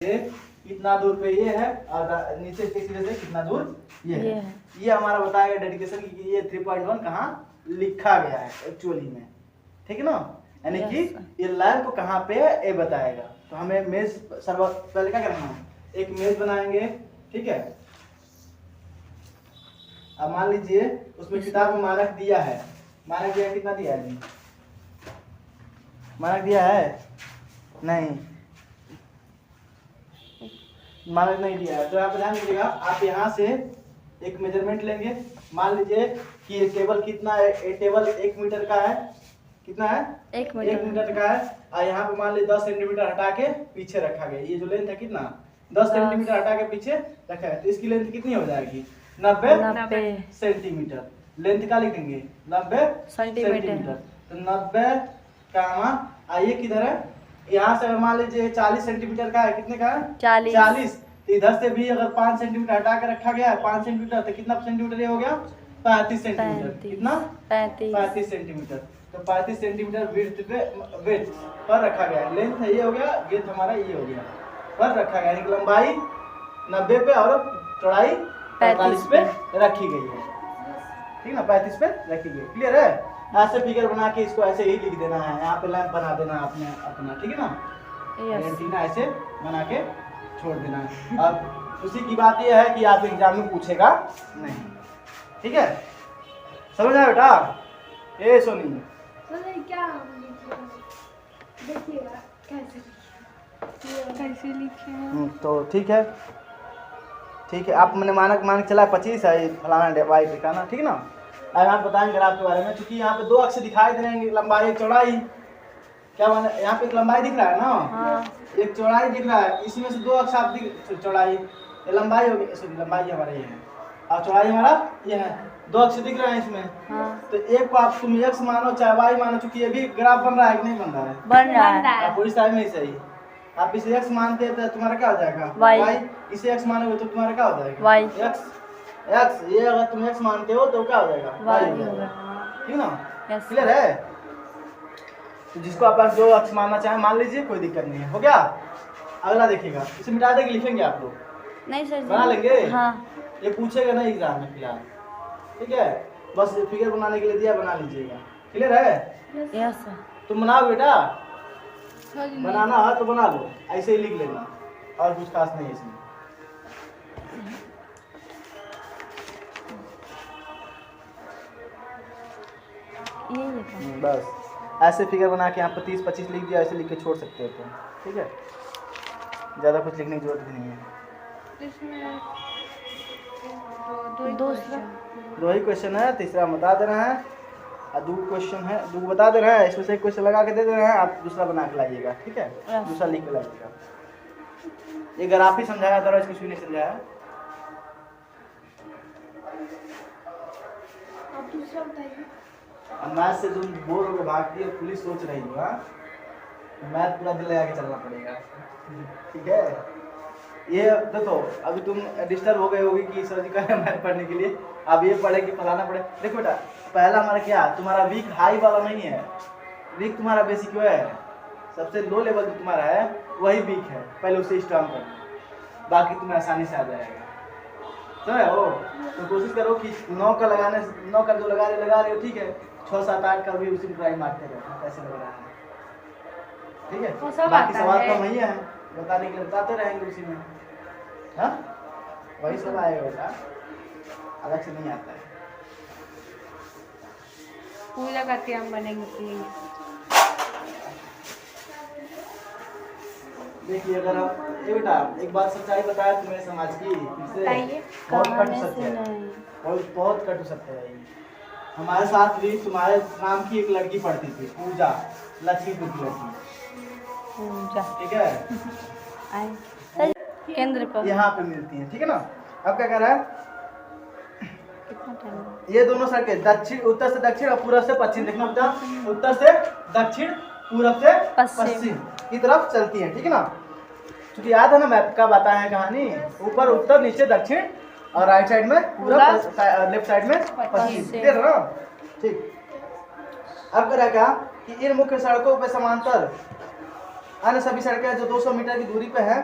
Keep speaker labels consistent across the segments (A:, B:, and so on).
A: ये कितना दूर पे ये है और नीचे के सिरे से कितना दूर ये है। ये हमारा बताएगा डेडिकेशन कि ये 3.1 कहाँ लिखा गया है एक्चुअली में, ठीक है ना। यानी कि ये लाइन को कहाँ पे है ये बताएगा। तो हमें मेज सर्व पहले क्या करना है, एक मेज बनाएंगे, ठीक है। अब मान लीजिए उसमें किताब में मानक दिया है, मानक दिया कितना दिया है, मानक दिया है नहीं, मानक नहीं दिया है। तो यहाँ पे ध्यान दीजिएगा, आप यहाँ से एक मेजरमेंट लेंगे। मान लीजिए कि ये टेबल कितना है, ये टेबल 1 मीटर का है, कितना है 1 मीटर का है। और यहाँ पे मान लीजिए 10 सेंटीमीटर हटा के पीछे रखा गया। ये जो लेंथ है कितना 10 सेंटीमीटर हटा के पीछे रखा है, तो इसकी लेंथ कितनी हो जाएगी 90 सेंटीमीटर। लेंथ का लिखेंगे 90 सेंटीमीटर। तो 90 का ये किधर है, यहाँ से मान लीजिए 40 सेंटीमीटर का है, कितने का है 40। तो इधर से भी अगर 5 सेंटीमीटर हटा के रखा गया है 5 सेंटीमीटर, तो कितना सेंटीमीटर ये हो गया 35 सेंटीमीटर। कितना 35 सेंटीमीटर। तो 35 सेंटीमीटर विड्थ पर रखा गया है। लेंथ ये हो गया, विड्थ हमारा ये हो गया पर रखा गया, यानी लंबाई 90 पे और चौड़ाई 45 पे रखी गई है, ठीक ना, 35 पे रखी गई। क्लियर है। ऐसे फिगर बना के इसको ऐसे ही लिख देना है, यहाँ पे लैंप बना देना है आपने अपना, ठीक है ना। एंटीना ऐसे बना के छोड़ देना है। अब उसी की बात यह है कि आप एग्जाम में पूछेगा नहीं, ठीक है। समझ आया बेटा। ए सोनी
B: क्या देखिएगा कैसे लिखे हैं।
A: तो ठीक है, ठीक है। आप मैंने मानक चला 25 है, फलाना वाई ठिकाना, ठीक है ना। अब आप बताएंगे ग्राफ के बारे में, क्योंकि यहाँ पे 2 अक्ष दिखाई दे रहे हैं, लंबाई चौड़ाई। क्या माने, यहाँ पे एक लंबाई दिख रहा है ना, हाँ। एक चौड़ाई दिख रहा है, इसमें से 2 अक्ष आप चौड़ाई, ये लंबाई होगी, लंबाई हमारा ये है और चौड़ाई हमारा ये है, 2 अक्ष दिख रहे हैं इसमें, हाँ। तो एक को आप तुम x मानो चाहे y मानो, चूंकि ये भी ग्राफ बन रहा है कि नहीं बन रहा है,
B: बन रहा है।
A: आप इस टाइम में ही सही, आप इसे x मानते हैं तो तुम्हारा क्या हो जाएगा y, इसे x मानोगे तो तुम्हारा क्या हो जाएगा y। x ये अगर तुम x मानते हो तो क्या हो जाएगा y हो जाएगा, ठीक ना। क्लियर है। तो जिसको आप जो अक्ष मानना चाहे मान लीजिए, कोई दिक्कत नहीं है। हो गया। अगला देखिएगा, इसे मिटा देंगे, लिखेंगे आप लोग
B: नहीं सर,
A: बना लेंगे,
B: हाँ।
A: ये पूछेगा नहीं एग्जाम में फिलहाल, ठीक है। बस फिगर बनाने के लिए दिया, बना लीजिएगा। क्लियर है।
B: Yes sir.
A: तुम बनाओ बेटा, बनाना है तो बना लो, ऐसे ही लिख लेना, और कुछ खास नहीं है इसमें। बस ऐसे फिगर बना के यहाँ पर 30-25 लिख दिया, ऐसे लिख के छोड़ सकते हो तुम, ठीक है। ज़्यादा कुछ लिखने की जरूरत भी नहीं है। दो ही क्वेश्चन है, तीसरा बता देना है, और 2 क्वेश्चन है, 2 बता देना है, इसमें से एक क्वेश्चन लगा के दे देना है, आप दूसरा बना के लाइएगा, ठीक है। दूसरा लिख के लाइएगा। ये अगर आप ही समझाया अदरवाइज कुछ भी नहीं समझाया।
B: आप दूसरा बताइए।
A: मैथ से तुम बोर होकर भागती है, पुलिस सोच रही हो, मैथ पूरा दिल लगा के चलना पड़ेगा, ठीक है। ये देखो, अभी तुम डिस्टर्ब हो गए होगी कि सर जी कह रहे हैं मैथ पढ़ने के लिए, अब ये पढ़े कि फलाना पढ़े। देखो बेटा, पहला हमारा क्या, तुम्हारा वीक हाई वाला नहीं है, वीक तुम्हारा बेसिक है, सबसे लो लेवल जो तुम्हारा है वही वीक है, पहले उसे स्ट्रांग करना, बाकी तुम्हें आसानी से आ जाएगा। समझ हो। तो कोशिश करो कि 9 का लगाने, 9 का जो लगा रहे हो, ठीक है, 6, 7, 8 का भी उसी में ट्राई मारते रहो, कैसे लग रहा है, ठीक है। बाकी सवाल कम ही है, बताने के लिए बताते रहेंगे उसी में, हाँ वही सब आएगा बेटा, अलग से नहीं आता है।
B: पूजा करके हम बनेंगे।
A: देखिए, अगर आप ये बेटा एक बात सच्चाई बताया तुम्हें समाज की, इससे बहुत कट सत्य है, बहुत कट सत्य है। हमारे साथ भी तुम्हारे नाम की एक लड़की पढ़ती थी, पूजा, लक्ष्मीपुर की लड़की, ठीक है,
B: केंद्र पर
A: यहाँ पे मिलती है, ठीक है ना। अब क्या कर रहा है, ये दोनों सड़कें दक्षिण, उत्तर से दक्षिण और पूरब से पश्चिम, देखना बेटा, उत्तर से दक्षिण, पूरब से पश्चिम की तरफ चलती है, ठीक है ना। क्योंकि याद है ना मैप का बताया है कहानी, ऊपर उत्तर, नीचे दक्षिण, और राइट साइड में पूरब, लेफ्ट साइड में पश्चिम, क्लियर है ना। ठीक। अब करा क्या कि इन मुख्य सड़कों पे समांतर अन्य सभी सड़कें जो 200 मीटर की दूरी पे है,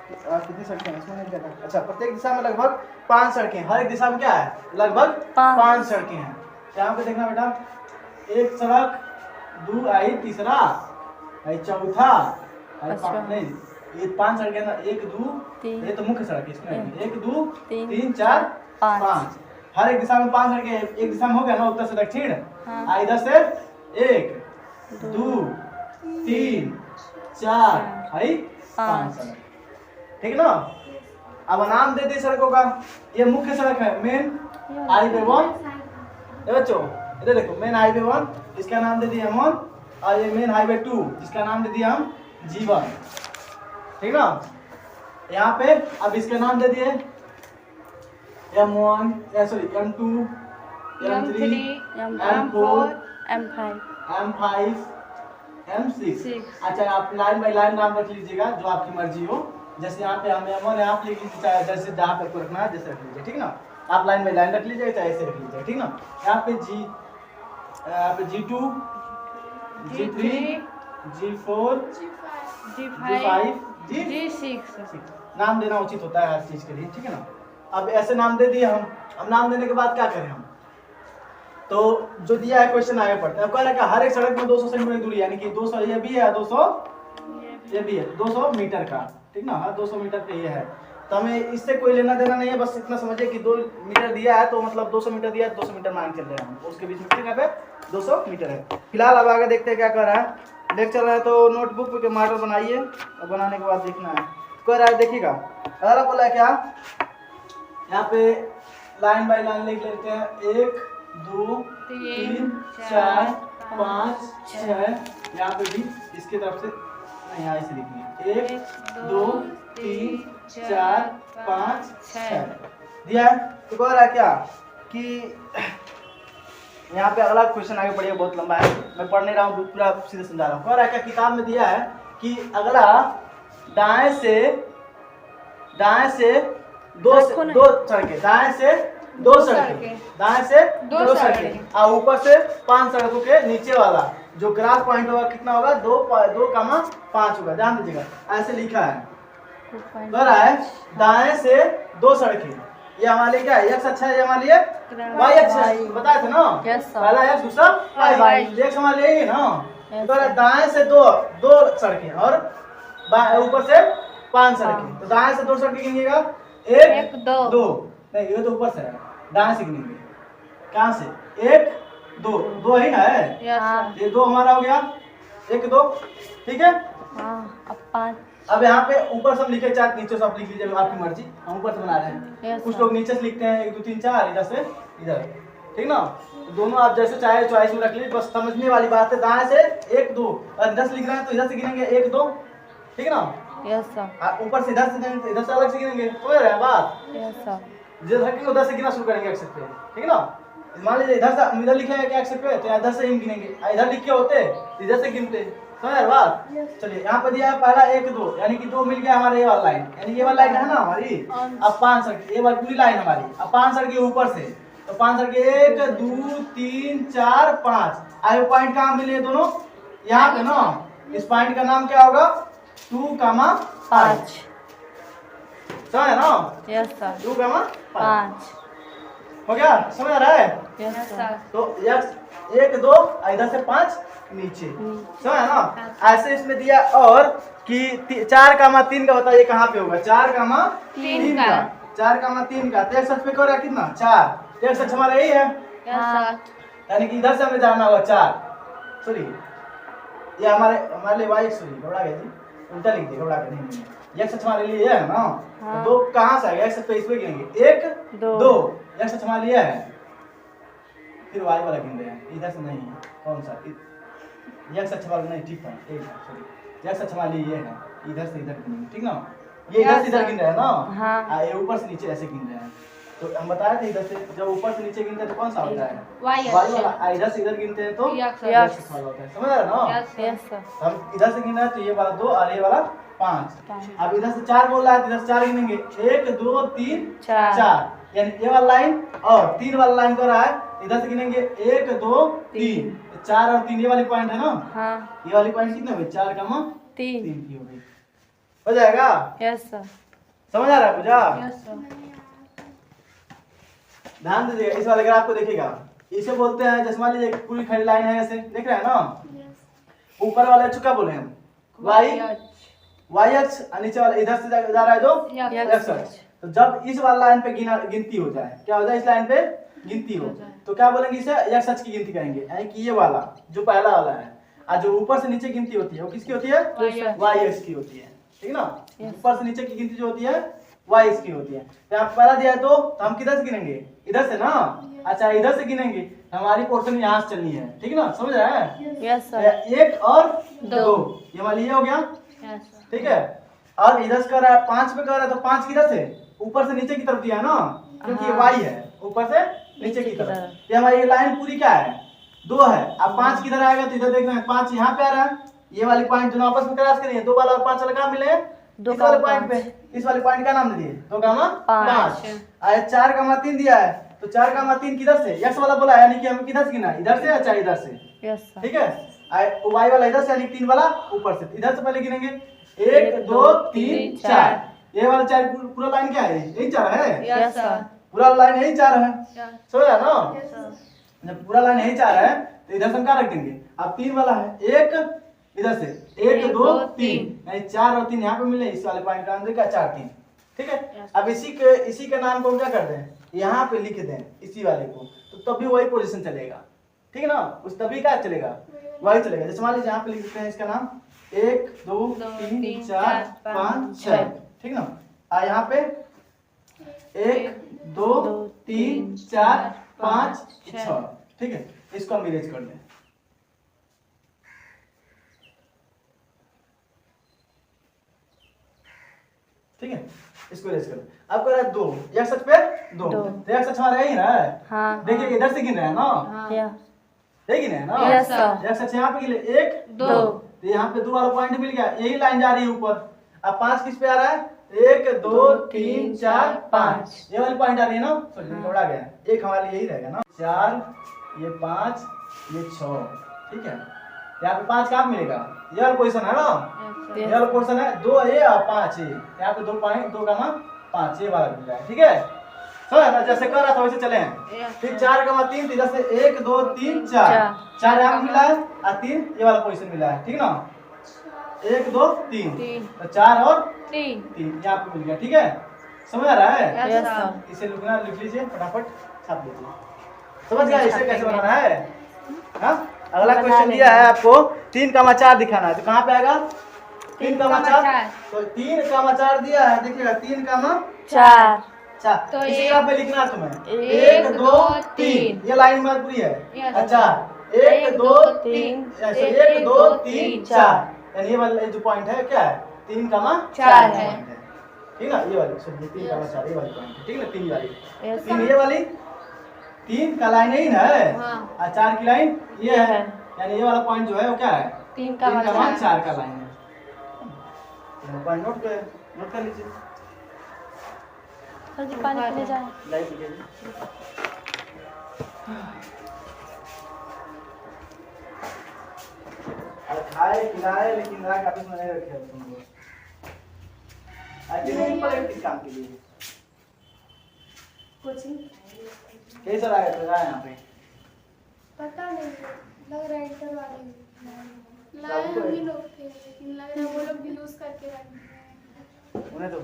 A: कितनी सड़कें हैं इसमें नहीं कहता। अच्छा, प्रत्येक दिशा में लगभग 5 सड़कें, हर एक दिशा में क्या है लगभग 5 सड़कें हैं। यहाँ पे देखना बेटा, एक सड़क, 2 आई, तीसरा आई, चौथा आई,
B: अच्छा।
A: नहीं ये 5 सड़कें ना, 1 2
B: 3
A: ये तो मुख्य सड़क है इसमें, 1 2
B: 3
A: 3 4
B: 5
A: 5, हर एक दिशा में 5 सड़कें, एक दिशा में हो गया ना उत्तर से दक्षिण।
B: हाँ।
A: आ इधर से 1 2 3 4 आई 5 सड़क, ठीक ना। अब नाम दे दी सड़कों का, ये मुख्य सड़क है मेन हाईवे 1, ये बच्चों इधर देखो, मेन हाईवे 1 इसका नाम दे दिया M1, और ये मेन हाईवे 2 जिसका नाम दे दिया हम G1, ठीक ना। यहाँ पे अब इसके नाम दे दिए M1, sorry M2, M3, M4,
B: M5
A: M5, M6। अच्छा, आप लाइन बाय लाइन नाम रख लीजिएगा जो आपकी मर्जी हो, जैसे यहाँ पे हम M1 यहाँ पे लिख लीजिए, चाहे जैसे जहाँ पे आपको रखना है जैसे रख लीजिए, ठीक ना। आप लाइन बाय लाइन रख लीजिएगा चाहे ऐसे रख लीजिएगा, ठीक ना। यहाँ पे G2, G3, G4, G5,
B: G6
A: नाम देना उचित होता है हर चीज के लिए, ठीक है ना। अब ऐसे नाम दे दिए हम, अब नाम देने के बाद क्या करें हम, तो जो दिया है क्वेश्चन आगे पढ़ते हैं। अब कह रहा है कि हर एक सड़क में 200 सेंटीमीटर दूरी, यानी कि 200 ये भी है, 200 ये भी है, 200 मीटर का, ठीक ना। हर 200 मीटर पे ये है, तो हमें इससे कोई लेना देना नहीं है, बस इतना समझिए कि 2 मीटर दिया है तो मतलब 200 मीटर दिया है, 200 मीटर मान के चल रहे हैं हम, उसके बीच में कितना पे 200 मीटर है। फिलहाल अब आगे देखते हैं क्या कर रहा है। लेक्चर चल रहा है तो नोटबुक पे मॉडल बनाइए, और बनाने के बाद देखना है कर रहा है, देखिएगा। अगला बोला है क्या, यहाँ पे लाइन बाय लाइन लिख लेते हैं, 1 2 3 4 5 6, यहाँ पे भी इसकी तरफ से नहीं, यहाँ से लिखनी है, 1 2 3 4 5 6 दिया है। तो कह रहा है क्या कि यहाँ पे अगला क्वेश्चन आगे बढ़िए, बहुत लंबा है, मैं पढ़ नहीं रहा हूँ, पूरा सीधे समझा रहा हूँ। कह रहा है क्या, किताब में दिया है कि अगला दाएं से दो सड़कें, दाएं से 2 सड़कें, दाएं से 2 सड़कें और ऊपर से 5 सड़कों के नीचे वाला जो ग्राफ पॉइंट होगा कितना होगा, 2,5 होगा, ध्यान दीजिएगा। ऐसे लिखा है, कह रहा है दाएं से 2 सड़कें, ये हमारे क्या है, x अच्छा है, ये हमारे लिए y अच्छा है, बताए थे ना, पहला x दूसरा y, x हमारे लिए ही ना। तो कह रहा है दाएं से दो सड़कें और ऊपर से 5 सड़कें, तो दाएं से 2 सड़कें गिनिएगा, 1 2 नहीं, ये तो ऊपर से है, दाएं से गिनेंगे, कहाँ से, 1 2 ही ना है, ये 2 हमारा हो गया, 1 2, ठीक है।
B: अब 5,
A: अब यहाँ पे ऊपर सब लिखे, चाहे नीचे सब लिख लीजिए, आपकी मर्जी, हम ऊपर से बना रहे हैं। कुछ लोग नीचे से लिखते हैं 1 2 3 4, इधर से इधर, ठीक ना। तो दोनों आप जैसे चाहे चॉइस में रख लीजिए, बस समझने वाली बात है। दाएं से 1 2, और इधर से लिख रहे हैं तो इधर से गिनेंगे 1 2, ठीक है ना। ऊपर से इधर से इधर से अलग से गिनेंगे, समझ रहे हैं बात। जिधर रखेंगे उधर से गिना शुरू करेंगे एक्सेस पे, ठीक है ना। मान लीजिए इधर से हम इधर लिखे हैं क्या एक्सेस पे, तो इधर से हम गिनेंगे, इधर लिखे होते इधर से गिनते, समझ रहे बात। चलिए यहाँ पे दिया है पहला 1 2, यानी कि 2 मिल गया हमारे ये वाला लाइन, यानी ये वाला लाइन है ना हमारी। अब 5 सड़कें, ये वाली पूरी लाइन हमारी, अब 5 सड़कें ऊपर से, तो 5 सड़कें 1 2 3 4 5, आगे पॉइंट कहाँ मिले दोनों, यहाँ पे ना। इस पॉइंट का नाम क्या होगा, 2 5, समझ ना, 2 5 हो गया, समझ आ रहा है। तो x 1 2 इधर से 5 नीचे, समझ ना। ऐसे इसमें दिया और कि 4,3 का बताइए कहाँ पे होगा, 4,3 का, 4,3 का, तो x अक्ष पे क्या हो रहा है कितना, 4, तो x अक्ष हमारा यही है, यानी कि इधर से हमें जाना होगा 4, सॉरी ये हमारे लिए y, सॉरी घबरा गया जी, उल्टा लिख दिया, घबरा गया, नहीं x अक्ष हमारे लिए है ना। तो 2 कहाँ से आएगा, x अक्ष पे इसमें गिनेंगे 1 2, x अक्ष हमारे लिए है, फिर y वाला गिन रहे हैं, इधर से नहीं है, कौन सा x अक्ष वाला नहीं, ठीक है, सॉरी x अक्ष हमारे लिए ये है, इधर से इधर गिनेंगे, ठीक ना। ये इधर से इधर गिन रहे हैं ना, ये ऊपर से नीचे ऐसे गिन रहे हैं। तो हम बताए थे इधर से जब ऊपर से नीचे गिनते हैं तो कौन सा होता है, y वाला, इधर से इधर गिनते हैं तो x वाला होता है, समझ रहे हो ना। हम इधर से गिन रहे हैं तो ये वाला 2 और ये वाला 5। अब इधर से 4 बोल रहा है, इधर से 4 गिनेंगे, 1 2 3 4, यानी ये वाला लाइन और 3 वाला लाइन कर रहा है, इधर से गिनेंगे 1 2 3, 4 और 3 ये वाली पॉइंट है ना। ये वाली पॉइंट कितना हुई, 4,3 की हो गई, हो जाएगा?
B: Yes sir.
A: समझ आ रहा है पूजा?
B: Yes sir.
A: ध्यान दीजिएगा इस वाले ग्राफ को देखिएगा, इसे बोलते हैं जैसे मान लीजिए पूरी खड़ी लाइन है ऐसे, देख रहे हैं ना? ऊपर वाले अक्ष क्या बोले हम? वाई अक्ष, और नीचे वाला इधर से जा रहा है जो एक्स अक्ष। तो जब इस वाला लाइन पे गिनती हो जाए, क्या हो जाए, इस लाइन पे गिनती हो, तो क्या बोलेंगे, इसे एक्स अक्ष की गिनती कहेंगे, यानी कि ये वाला जो पहला वाला है। और जो ऊपर से नीचे गिनती होती है वो किसकी होती है? वाई एक्स की होती है, ठीक ना? ऊपर से नीचे की गिनती जो होती है वाई एक्स की होती है। तो आप पहला दिया है तो हम किधर से गिनेंगे? इधर से ना। अच्छा, इधर से गिनेंगे, हमारी पोर्शन यहाँ से चलनी है, ठीक ना? समझ रहे हैं?
B: Yes sir.
A: 1 और 2, ये वाली ये हो गया, ठीक है? और इधर से कर रहा है 5 पे कर रहा है, तो 5 किधर से? ऊपर से नीचे की तरफ दिया है ना, क्योंकि ये वाई है, ऊपर से नीचे की तरफ। ये हमारी लाइन पूरी क्या है? 2 है। अब 5 किधर आएगा? तो इधर देखना है, 5 यहाँ पे आ रहा है, ये वाली पॉइंट दोनों आपस में क्रॉस करिए, 2 वाला और 5 वाला कहाँ मिले? इस वाले पॉइंट पे। इस वाले पॉइंट का नाम दे दिए 2 कामा 5। 4 कामा 3 दिया है, तो 4 कामा 3 किधर से? एक्स वाला बोला है, यानी कि हमें किधर से गिना? इधर से, अच्छा इधर से, ठीक है? वाई वाला इधर से, यानी 3 वाला ऊपर से। इधर से पहले गिनेंगे 1 2 3 4। ये वाला 4 पूरा लाइन क्या है? यही 4 है।
B: Yes sir.
A: पूरा लाइन यही 4 है, समझा ना? जब पूरा लाइन यही 4 है तो इधर से हम क्या रख देंगे? अब 3 वाला है, 1 इधर से, 1 2 3, यानी 4 और 3 यहाँ पे मिले, इस वाले पॉइंट का नाम देगा 4 3, ठीक है? अब इसी के नाम को हम क्या कर दें? यहाँ पे लिख दें इसी वाले को, तो तभी वही पोजीशन चलेगा, ठीक है ना? उस तभी क्या चलेगा? वही चलेगा। जैसे मान लीजिए यहाँ पे लिख देते हैं इसका नाम 1 2 3 4 5 6, ठीक ना? यहाँ पे 1 2 3 4 5 6, ठीक है? इसको हम इरेज कर लें। ठीक है, इसको इरेज कर लें। अब कर रहा है 2, एक्स अक्ष पे 2, तो एक्स अक्ष हमारा यही ना है। हाँ। देखिए इधर से गिन रहे हैं ना? हाँ। यही गिने है ना? Yes sir. एक्स अक्ष यहाँ पे गिने 1 2, तो यहाँ पे 2 वाला पॉइंट मिल गया, यही लाइन जा रही है ऊपर। अब 5 किस पे आ रहा है? 1 2 3 4 5, ये वाली पॉइंट आ रही है ना? सॉरी थोड़ा गया, एक हमारे लिए यही रहेगा ना। 4 ये 5 ये 6, ठीक है? यहाँ पे 5 कहाँ मिलेगा? ये वाला पोजीशन है ना? ये वाला पोजीशन है, 2 ये और 5 ये, यहाँ पे 2 पॉइंट 2 कामा 5 ये वाला मिल रहा है, ठीक है? समझ ना? जैसे कर रहा था वैसे चले हैं। फिर 4 कामा 3, इधर से 1 2 3 4 यहाँ मिला है, और 3 ये वाला पोजीशन मिला है, ठीक ना? 1 2 3, तो 4 और 3 यहाँ पे मिल गया, ठीक है? समझ आ रहा है?
B: Yes sir.
A: इसे लिख लीजिए, फटाफट छाप लीजिए। समझ गया इसे कैसे बनाना है? हाँ, अगला क्वेश्चन दिया है आपको 3 कामा 4 दिखाना है, तो कहाँ पे आएगा? 3 कामा 4, तो 3 कामा 4 दिया है, देखिएगा 3 कामा 4। तो इसी का पे लिखना है तुम्हें 1 2 3, ये लाइन में पूरी है। अच्छा 1 2 3, ऐसे 1 2 3 4, यानी ये वाला जो पॉइंट है क्या है? 3 कामा 4 है, ठीक ना? ये वाली सॉरी 3 कामा 4 ये वाली पॉइंट है, ठीक ना? 3 वाली 3 ये वाली 3 का लाइन यही ना है, और 4 की लाइन ये है, यानी ये वाला पॉइंट जो है वो क्या है? 3 कामा 4 का लाइन है। पॉइंट नोट कर लीजिए।
B: सर जी पानी पीने जाए।
A: लाइट लीजिए। खाए खिलाए लेकिन रात ऑफिस में नहीं रखे तुमको। आज नहीं पड़े किस काम के लिए?
C: कोचिंग
A: कैसा लगा तेरा यहाँ पे?
C: पता नहीं, लग रहा है इंटर वाले लाए हम ही लोग थे, लेकिन लग रहा है वो लोग भी यूज करके रख दिए।
A: उन्हें तो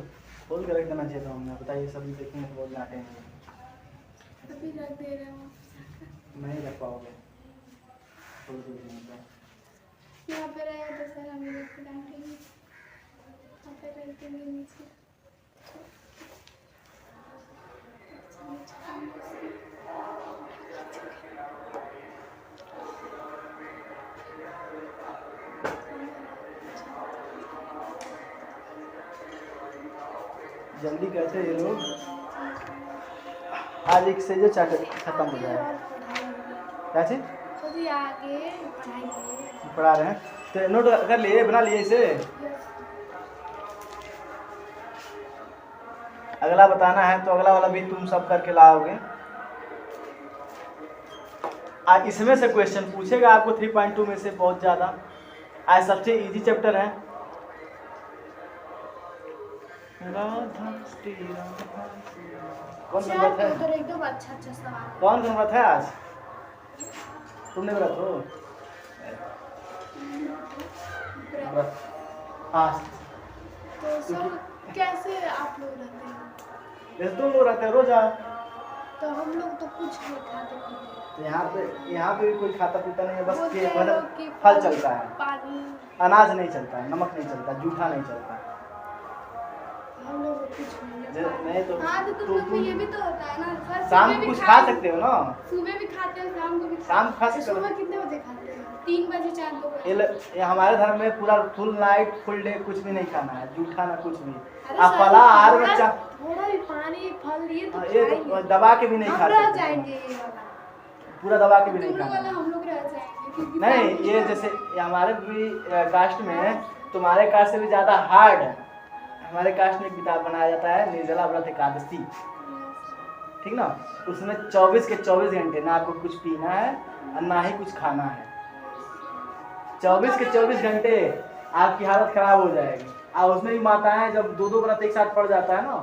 A: खोल कर रख देना चाहिए था, हमने बताइए सभी देखेंगे तो बोल जाते हैं
C: अभी रख दे रहे हैं।
A: नहीं रख पाओगे, खोल के देना
C: यहाँ पे रहेगा तो सर हम लोग को डांटेंगे, यहाँ पे रहते नहीं नीचे।
A: जल्दी कहते हैं ये लोग, आज एक से जो चैप्टर खत्म हो जाए। क्या चीज
C: आगे जाएंगे
A: पढ़ा रहे हैं, तो नोट कर लिए, बना लिए इसे। अगला बताना है तो अगला वाला भी तुम सब करके लाओगे। आज इसमें से क्वेश्चन पूछेगा आपको 3.2 में से बहुत ज़्यादा। आज सबसे इजी चैप्टर है, राधा श्री राधा श्री राधा। कौन सा व्रत है?
C: उधर एकदम अच्छा अच्छा सवाल।
A: कौन सा व्रत है आज? तुमने व्रत हो? व्रत। हाँ।
C: तो सब कैसे आप लोग रहते हैं?
A: जैसे तुम लोग रहते हैं रोजा,
C: तो हम लोग तो कुछ नहीं खाते पीते।
A: तो यहाँ पे भी कोई खाता पीता नहीं है, बस
C: बोलते
A: ये
C: हैं लोग कि
A: फल चलता है,
C: पानी।
A: अनाज नहीं चलता है, नमक नहीं चलता, जूठा नहीं चलता।
C: हम लोग को कुछ नहीं है।
A: नहीं तो
C: हाँ तो तुम लोग को ये भी तो होता है ना सर,
A: शाम
C: सुबह
A: को
C: भी
A: कुछ खा
C: खाते-
A: सकते हो ना।
C: सुबह भी खाते हैं, शाम को भी
A: शाम को खा सकते हो।
C: सुबह कितने बजे खाते हैं? 3 बजे 4 बजे।
A: ये हमारे धर्म में पूरा फुल नाइट फुल डे कुछ भी नहीं खाना है, जूठा ना कुछ भी।
C: अरे
A: आप
C: सर,
A: फलाहार में
C: थोड़ा भी पानी फल ये तो
A: ये तो
C: खाएंगे।
A: दबा के भी नहीं
C: हम
A: खा
C: रह
A: सकते,
C: जाएंगे ये वाला।
A: पूरा दबा के भी नहीं
C: तुम लोग वाला
A: खाना।
C: हम लोग रह जाएंगे क्योंकि
A: नहीं
C: शाम को
A: ये जैसे ये हमारे भी कास्ट में, तुम्हारे कास्ट से भी ज्यादा हार्ड है। हमारे कास्ट में एक किताब बनाया जाता है निर्जला व्रत एकादशी, ठीक ना। उसमें 24 के 24 घंटे ना आपको कुछ पीना है और ना ही कुछ खाना है। 24 के 24 घंटे आपकी हालत खराब हो जाएगी। और उसमें भी माताएं जब 2-2 व्रत एक साथ पड़ जाता है ना,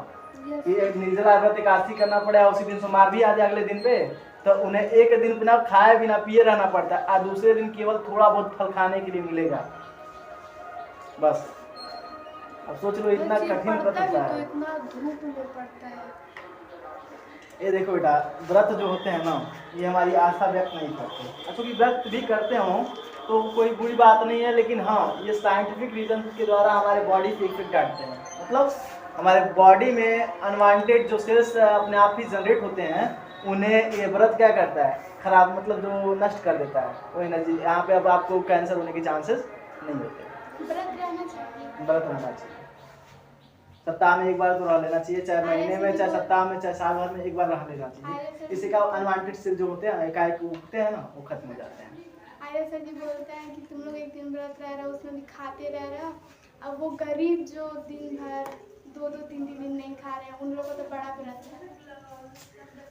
A: कि एक निर्जला व्रत एकादशी करना पड़े और उसी दिन सोमवार भी आ जाए अगले दिन पे, तो उन्हें एक दिन बिना खाए बिना पिए रहना पड़ता है और दूसरे दिन केवल थोड़ा बहुत फल खाने के लिए मिलेगा बस। अब सोच लो इतना कठिन व्रत
C: पड़ता
A: होता
C: भी तो
A: है।
C: इतना धूप में पड़ता है।
A: ये देखो बेटा, व्रत जो होते हैं ना, ये हमारी आस्था व्यक्त नहीं करते। क्योंकि व्यक्त भी करते हो तो कोई बुरी बात नहीं है, लेकिन हाँ ये साइंटिफिक रीजन के द्वारा हमारे बॉडी पे इफेक्ट डालते हैं। मतलब हमारे बॉडी में अनवांटेड जो सेल्स अपने आप ही जनरेट होते हैं, उन्हें ये व्रत क्या करता है, खराब मतलब जो नष्ट कर देता है वो एनर्जी। यहाँ पे अब आपको कैंसर होने के चांसेस नहीं होते।
C: व्रत रहना चाहिए।
A: व्रत रहना चाहिए, सप्ताह में एक बार तो रह लेना चाहिए, चाहे महीने में, चाहे सप्ताह में, चाहे साल भर में एक बार रह लेना चाहिए। इससे क्या अनवांटेड सेल जो होते हैं एकाएक उगते हैं ना, वो खत्म हो जाते हैं।
C: आर्य सर जी बोलते हैं कि तुम लोग एक दिन व्रत रह रहे हो, उसमें भी खाते रह रहे हो। अब वो गरीब जो दिन भर 2-2 3 दिन नहीं खा रहे हैं, उन लोगों को तो बड़ा व्रत है।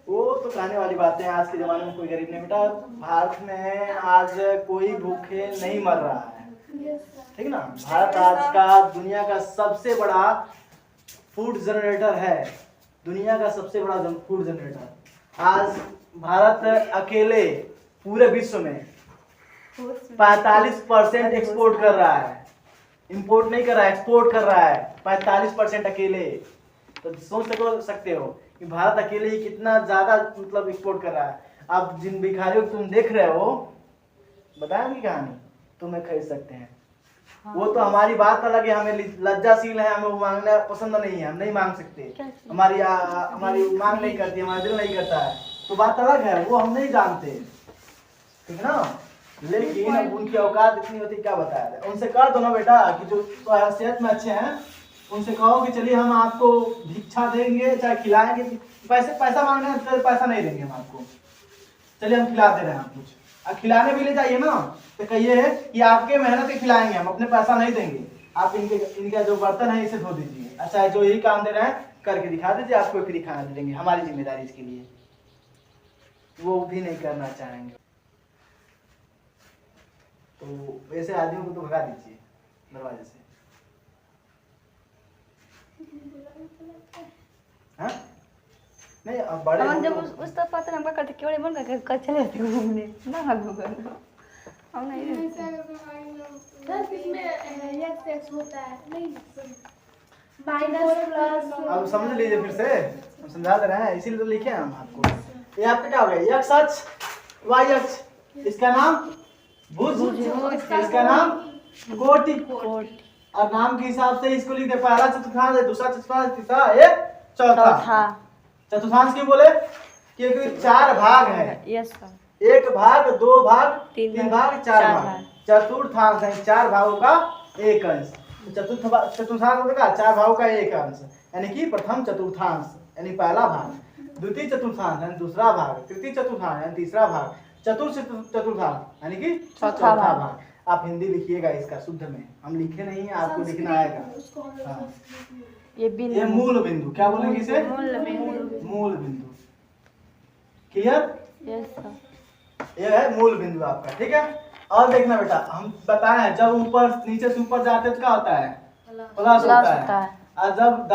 A: वो तो कहने वाली बातें हैं, आज के ज़माने में कोई गरीब नहीं बेटा। भारत में आज कोई भूखे नहीं मर रहा है, ठीक ना। भारत आज का दुनिया का सबसे बड़ा फूड जनरेटर है, दुनिया का सबसे बड़ा फूड जनरेटर। आज भारत अकेले पूरे विश्व में 45% एक्सपोर्ट कर रहा है, इंपोर्ट नहीं कर रहा है, एक्सपोर्ट कर रहा है 45% अकेले। तो सोच सकते हो कि भारत अकेले ही कितना ज्यादा मतलब एक्सपोर्ट कर रहा है। अब जिन भिखारियों को तुम देख रहे हो, बताएं उनकी कहानी, तुम्हें खरीद सकते हैं। वो तो हमारी बात अलग है, हमें लज्जाशील है, हमें वो मांगना पसंद नहीं है, हम नहीं मांग सकते, हमारी मांग नहीं करती, हमारा दिल नहीं करता है, तो बात अलग है, वो हम नहीं जानते, ठीक ना। लेकिन अब उनकी औकात इतनी होती क्या बताया जाए। उनसे कह दो ना बेटा कि जो सेहत में अच्छे हैं, उनसे कहो कि चलिए हम आपको भिक्षा देंगे, चाहे खिलाएंगे, पैसा मांगने हैं तो पैसा नहीं देंगे हम आपको, चलिए हम खिला दे रहे हैं आप कुछ। अब खिलाने भी ले जाइए ना, तो कहिए कि आपके मेहनत के खिलाएंगे हम, अपने पैसा नहीं देंगे, आप इनका जो बर्तन है इसे धो दीजिए, अच्छा जो यही काम दे रहे हैं करके दिखा दीजिए, आपको फ्री खाना दे देंगे, हमारी जिम्मेदारी इसके लिए। वो भी नहीं करना चाहेंगे, तो वैसे आदमियों को तो भगा दीजिए दरवाजे से। हाँ? नहीं अब बड़े
B: हम जब
A: लोग-
B: उस तरफ पाते ना करते केवल बन कर चले जाते घूमने ना हम लोग हम नहीं
C: सर इसमें यस एक्स होता है नहीं, माइनस प्लस।
A: अब समझ लीजिए फिर से, हम समझा दे रहे हैं, इसीलिए तो लिखे हैं हम आपको। ये आपका क्या हो गया, x अक्ष y अक्ष, इसका नाम भुज, इसका नाम कोटि, और नाम के हिसाब से इसको लिख दे, पहला चतुर्थांश, दूसरा चतुर्थांश, तीसरा एक चौथा। चतुर्थांश क्यों बोले, क्योंकि 4 भाग है,
B: यस सर,
A: 1 भाग 2 भाग 3 भाग 4
B: चार
A: भाग,
B: भाग।
A: चतुर्थांश है 4 भागों का एक अंश। चतुर्थांश होगा 4 भागों का एक अंश, यानी कि प्रथम चतुर्थांश यानी पहला भाग, द्वितीय चतुर्थांश यानी दूसरा भाग, तृतीय चतुर्थांश यानी तीसरा भाग, चतुर्थ चतुर्थांश यानी कि चौथा भाग। आप हिंदी लिखिएगा इसका शुद्ध में, हम लिखे नहीं है, आपको लिखना आएगा। हाँ। ये मूल बिंदु, क्या बोलेंगे इसे, मूल बिंदु, क्लियर,
B: यस सर,
A: ये है मूल बिंदु आपका, ठीक है। और देखना बेटा, हम बताए हैं जब ऊपर नीचे से ऊपर जाते तो क्या होता है, प्लस होता है, और जब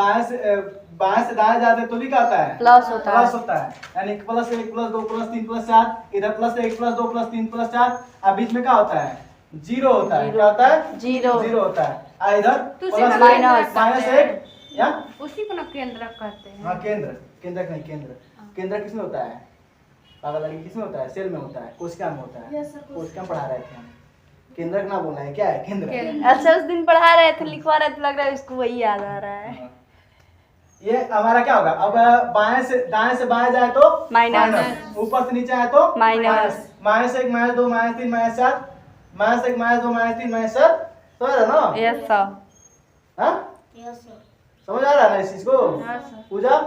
A: बाएं से दाएं जाते हैं तो भी क्या होता है?
B: प्लस होता है।
A: प्लस होता है, यानी प्लस 1 प्लस 2 प्लस 3 प्लस 4, इधर प्लस 1 प्लस 2 प्लस 3 प्लस 4, और बीच में क्या होता है? जीरो होता है। क्या होता है?
B: जीरो।
A: जीरो होता है। और इधर
B: तो
A: प्लस
B: माइनस।
A: माइनस 1 या
B: उसी को ना केंद्रक कहते हैं।
A: हाँ केंद्रक नहीं, केंद्र किसमें होता है? पागल लड़की किसमें होता है? सेल में होता है, कोशिका में होता है।
C: Yes, sir,
A: कोशिका में पढ़ा रहे थे हम। केंद्रक ना बोलना है, क्या है केंद्र?
B: अच्छा उस दिन पढ़ा रहे थे, लिखवा रहे थे, लग रहा है इसको वही याद आ रहा है।
A: ये हमारा क्या होगा? अब दाएं से बाएं जाए तो
B: माइनस।
A: ऊपर से नीचे आए तो
B: माइनस।
A: -1 -2 -3 -4, -1 -2 -3 -4, समझ रहे ना?
B: Yes sir.
A: हाँ समझ आ रहा है ना इस चीज को? पूजा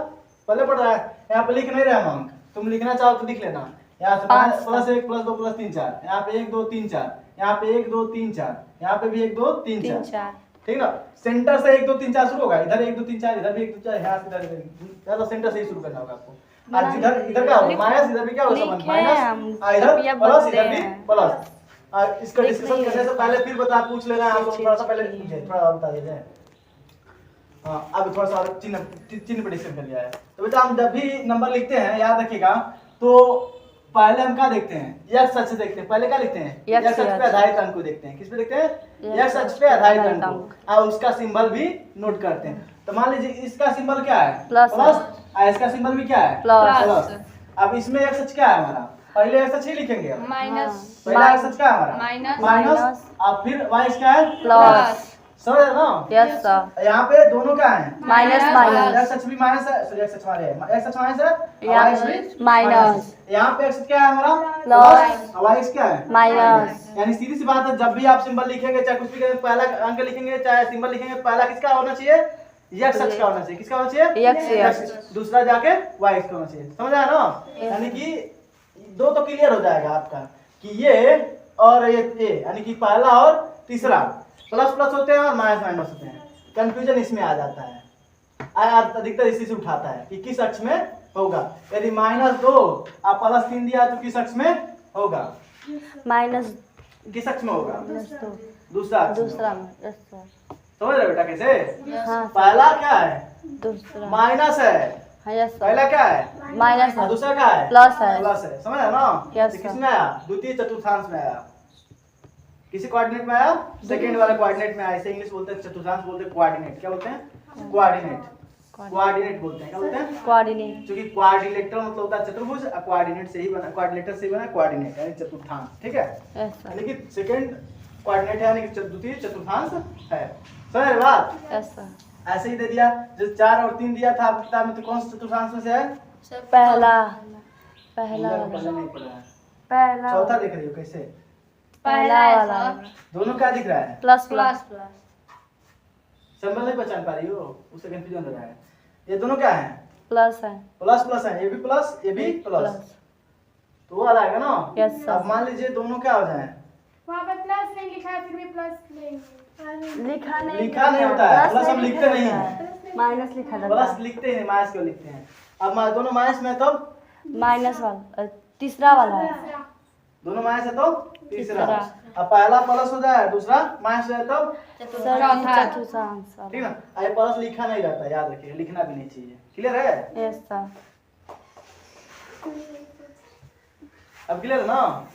A: पहले पढ़ रहा है, यहाँ पे लिख नहीं रहा है अंक, तुम लिखना चाहो तो लिख लेना। यहाँ से प्लस 1 प्लस 2 प्लस 3 4, यहाँ पे 1 2 3 4, यहाँ पे 1 2 3 4, यहाँ पे भी 1 2 3 4, ठीक ना? सेंटर से 1 2 3 4 शुरू होगा, इधर 1 2 3 4, इधर भी 1 2 4, यहाँ से इधर, तो सेंटर से ही शुरू करना होगा आपको। आज इधर क्या होगा? माइनस, इधर भी क्या होगा? माइनस, इधर प्लस, इधर भी प्लस। और इसका डिस्कशन करने से पहले फिर पूछ लेना, आपको थोड़ा सा पहले थोड़ा और बता देते हैं। हाँ अब थोड़ा सा और चिन्ह पर डिस्कशन कर लिया है। तो बेटा हम जब भी नंबर लिखते हैं, याद रखिएगा, तो पहले हम क्या देखते हैं? एक्स अक्ष देखते हैं। पहले क्या लिखते हैं? एक्स अक्ष पे आधारित अंक को देखते हैं। किस पे देखते हैं? एक्स अक्ष पे आधारित अंक को, और उसका सिंबल भी नोट करते हैं। तो मान लीजिए इसका सिंबल क्या है? प्लस, और इसका सिंबल भी क्या है? प्लस। अब इसमें एक्स अक्ष क्या है हमारा? पहले एक्स अक्ष ही लिखेंगे हम।
B: माइनस।
A: पहला एक्स अक्ष क्या है हमारा? माइनस, और फिर वाई क्या है?
B: प्लस।
A: समझ रहे ना?
B: Yes sir.
A: यहाँ पे दोनों क्या है?
B: Minus minus.
A: एक्स अक्ष भी माइनस है, सॉरी एक्स अक्ष हमारे है, एक्स अक्ष माइनस है,
B: यहाँ
A: y भी
B: माइनस।
A: यहाँ पे एक्स क्या है हमारा?
B: प्लस,
A: और y क्या है?
B: माइनस।
A: यानी सीधी सी बात है, जब भी आप सिंबल लिखेंगे, चाहे कुछ भी करेंगे, पहला अंक लिखेंगे चाहे सिंबल लिखेंगे, पहला किसका होना चाहिए? एक्स अक्ष का होना चाहिए। किसका होना चाहिए?
B: एक्स।
A: दूसरा जाके y का होना चाहिए। समझ आया ना? यानी कि दो तो क्लियर हो जाएगा आपका कि ये और ये, यानी कि पहला और तीसरा प्लस प्लस होते हैं और माइनस माइनस होते हैं। कंफ्यूजन इसमें आ जाता है, अधिकतर इसी से उठाता है कि किस अक्ष में होगा। यदि -2 और +3 दिया तो किस अक्ष में होगा?
B: माइनस।
A: किस अक्ष में होगा?
B: दूसरा
A: दूसरा
B: में। Yes sir.
A: समझ रहे बेटा कैसे?
B: हाँ
A: पहला क्या है?
B: दूसरा
A: माइनस है।
B: हाँ यस सर।
A: पहला क्या है?
B: माइनस
A: और दूसरा क्या है?
B: प्लस है।
A: प्लस है। समझ रहे ना?
B: Yes,
A: तो
B: sir.
A: किसमें आया? द्वितीय चतुर्थांश में आया। किसी कोऑर्डिनेट में आया? सेकंड वाले कोऑर्डिनेट में आया। इसे इंग्लिश बोलते हैं चतुर्थांश, बोलते हैं कोऑर्डिनेट। क्या बोलते हैं? कोऑर्डिनेट। कोऑर्डिनेट बोलते हैं। क्या बोलते हैं?
B: कोऑर्डिनेट।
A: क्योंकि कोऑर्डिनेटर मतलब होता है चतुर्भुज, और कोऑर्डिनेट से ही बना, कोऑर्डिनेटर से ही बना कोऑर्डिनेट, यानी चतुर्थांश। ठीक है?
B: Yes sir.
A: यानी कि सेकंड कोऑर्डिनेट है, यानी कि द्वितीय चतुर्थांश है। समझ रहे बात?
B: Yes sir.
A: ऐसे ही दे दिया। जो 4 और 3 दिया था आपकी किताब में, तो कौन सा चतुर्थांश में से है?
B: पहला
A: पहला नहीं पढ़ा है।
B: पहला
A: चौथा देख रही हो कैसे?
B: पहला वाला
A: दोनों क्या दिख रहा है?
B: Plus plus.
A: सिंबल नहीं पहचान पा रही हो, उससे कंफ्यूजन हो रहा है। ये दोनों क्या है?
B: प्लस है।
A: प्लस प्लस है, ये भी प्लस, ये भी प्लस, तो वो वाला आएगा ना?
B: Yes sir.
A: अब मान लीजिए दोनों क्या हो जाए?
C: वहाँ पे प्लस नहीं लिखा है, फिर भी प्लस लेंगे।
B: लिखा
A: नहीं होता है, प्लस हम लिखते नहीं है,
B: माइनस लिखा जाता
A: प्लस
B: है।
A: लिखते हैं, माइनस क्यों लिखते हैं? अब दोनों माइनस में, तब
B: माइनस वाला तीसरा वाला है।
A: दोनों माइनस है तो तीसरा। अब पहला प्लस हो जाए, दूसरा माइनस है तो
B: चतुर्थांश।
A: ठीक ना? ये प्लस लिखा नहीं रहता, याद रखिए, लिखना भी नहीं चाहिए। क्लियर है?
B: Yes sir.
A: अब क्लियर है ना?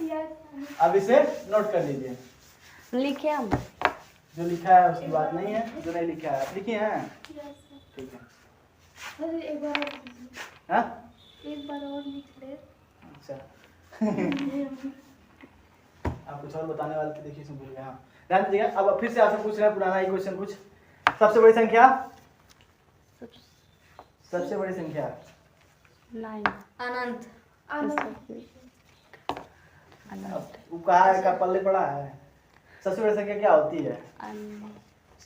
A: अब इसे नोट कर लीजिए।
B: लिखे हम
A: जो लिखा है उसकी बात नहीं है, जो नहीं लिखा है लिखिए हैं। ठीक है।
C: एक बार और लिख लीजिए।
A: हाँ?
C: एक बार और लिख ले।
A: अच्छा। आप कुछ और बताने वाले थे, देखिए भूल गए। हाँ ध्यान दीजिएगा। अब फिर से आपसे पूछ रहे हैं पुराना ही क्वेश्चन कुछ। सबसे बड़ी संख्या? सबसे बड़ी संख्या
B: 9
C: अनंत।
A: वो कहा है का पल्ले पड़ा है? सबसे बड़ी संख्या क्या होती है?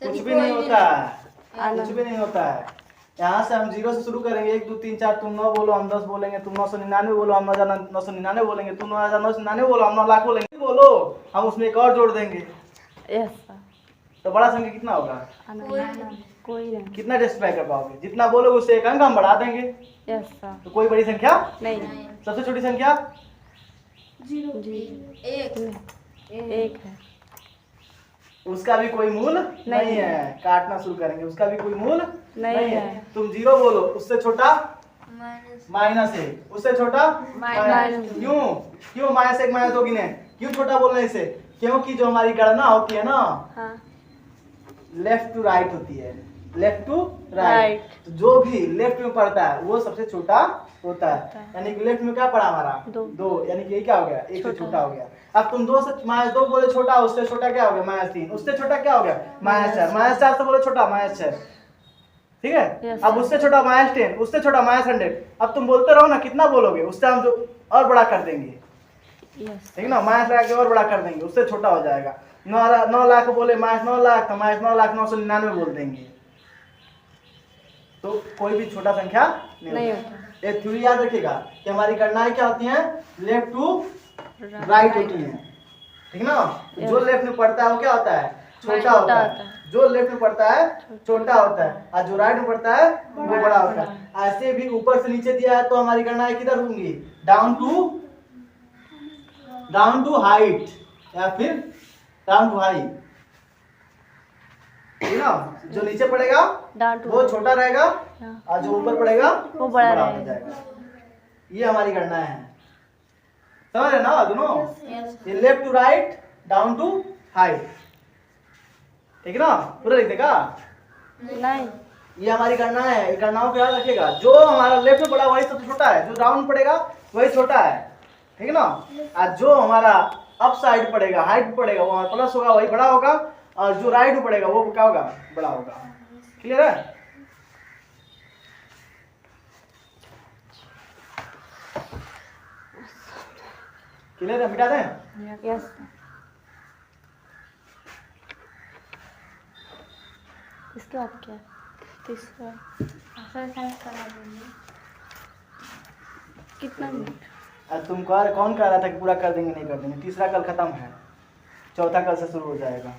A: कुछ भी नहीं होता है, कुछ भी नहीं होता है। यहाँ से हम 0 से शुरू करेंगे, 1 2 3 4, तुम 9 बोलो हम 10 बोलेंगे, तुम 999 बोलो हम 999 बोलेंगे, तुम 999 बोलो हम 9 लाख बोलेंगे, बोलो हम उसमें एक और जोड़ देंगे।
B: Yes sir.
A: तो बड़ा संख्या कितना होगा?
B: कोई नहीं।
A: कितना जस्टिफाई कर पाओगे? जितना बोलोगे उससे एक अंक हम बढ़ा देंगे।
B: Yes sir.
A: तो कोई बड़ी संख्या
B: नहीं।
A: सबसे छोटी संख्या
C: 0
B: एक है।
A: उसका भी कोई मूल नहीं है। काटना शुरू करेंगे, उसका भी कोई मूल
B: नहीं है।
A: तुम 0 बोलो, उससे छोटा माइनस 1, उससे छोटा
B: माइनस।
A: क्यों क्यों -1 -2 गिने, क्यों छोटा बोलना इसे? क्योंकि जो हमारी गणना होती है ना
B: हाँ
A: लेफ्ट टू राइट होती है, लेफ्ट टू
B: Right.
A: राइट। जो भी लेफ्ट में पड़ता है वो सबसे छोटा होता है। यानी कि लेफ्ट में क्या पड़ा हमारा 2, यानी कि ये क्या हो गया 1 से छोटा हो गया। अब तुम 2 से -2 बोले छोटा, उससे छोटा क्या हो गया -3, उससे छोटा क्या हो गया -4, -4 से बोले छोटा -6, ठीक है।
B: Yes,
A: अब उससे छोटा -10, उससे छोटा -100। अब तुम बोलते रहो ना, कितना बोलोगे, उससे हम जो और बड़ा कर देंगे,
B: यस
A: ठीक ना, माइनस लगा के और बड़ा कर देंगे, उससे छोटा हो जाएगा। 9 लाख बोले -9 लाख, तो -9,999 बोल देंगे, तो कोई भी छोटा संख्या नहीं होता। ये थ्योरी याद रखिएगा कि हमारी गणनाएं क्या होती हैं, लेफ्ट टू राइट होती हैं, ठीक ना। तो जो लेफ्ट में पड़ता है वो क्या होता है, छोटा होता है। जो लेफ्ट में पड़ता है छोटा होता है, और जो राइट में पड़ता है वो बड़ा होता है। ऐसे भी ऊपर से नीचे दिया है तो हमारी गणनाएं किधर होंगी, डाउन टू हाइट, या फिर डाउन टू हाई, ठीक ना। जो नीचे पड़ेगा वो छोटा रहेगा, और जो ऊपर पड़ेगा
B: वो बड़ा
A: हो जाएगा। ये हमारी गणना है, समझ रहे ना दोनों। ये left to right, down to height, ठीक ना। पूरा लिख देगा
B: नहीं।
A: ये हमारी गणना है। ये गणनाओं को याद रखिएगा, जो हमारा लेफ्ट में पड़ा वही सबसे छोटा है, जो डाउन पड़ेगा वही छोटा है, ठीक ना। और जो हमारा अप साइड पड़ेगा, हाइट पड़ेगा, वो हमारा प्लस होगा, वही बड़ा होगा, और जो राइट में पड़ेगा वो क्या होगा, बड़ा होगा। क्लियर है। क्लियर है, मिटा दें।
B: यस इसके बाद क्या, तीसरा कितना मिनट?
A: तुम कौन कह रहा था कि पूरा कर देंगे, नहीं कर देंगे। तीसरा कल खत्म है, चौथा कल से शुरू हो जाएगा।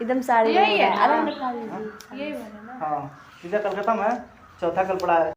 B: एकदम सारे
C: यही है ना?
B: आराम रखा दीजिए।
C: यही बने ना।
A: हाँ, तीसरा कल खत्म है, चौथा कल पड़ा है।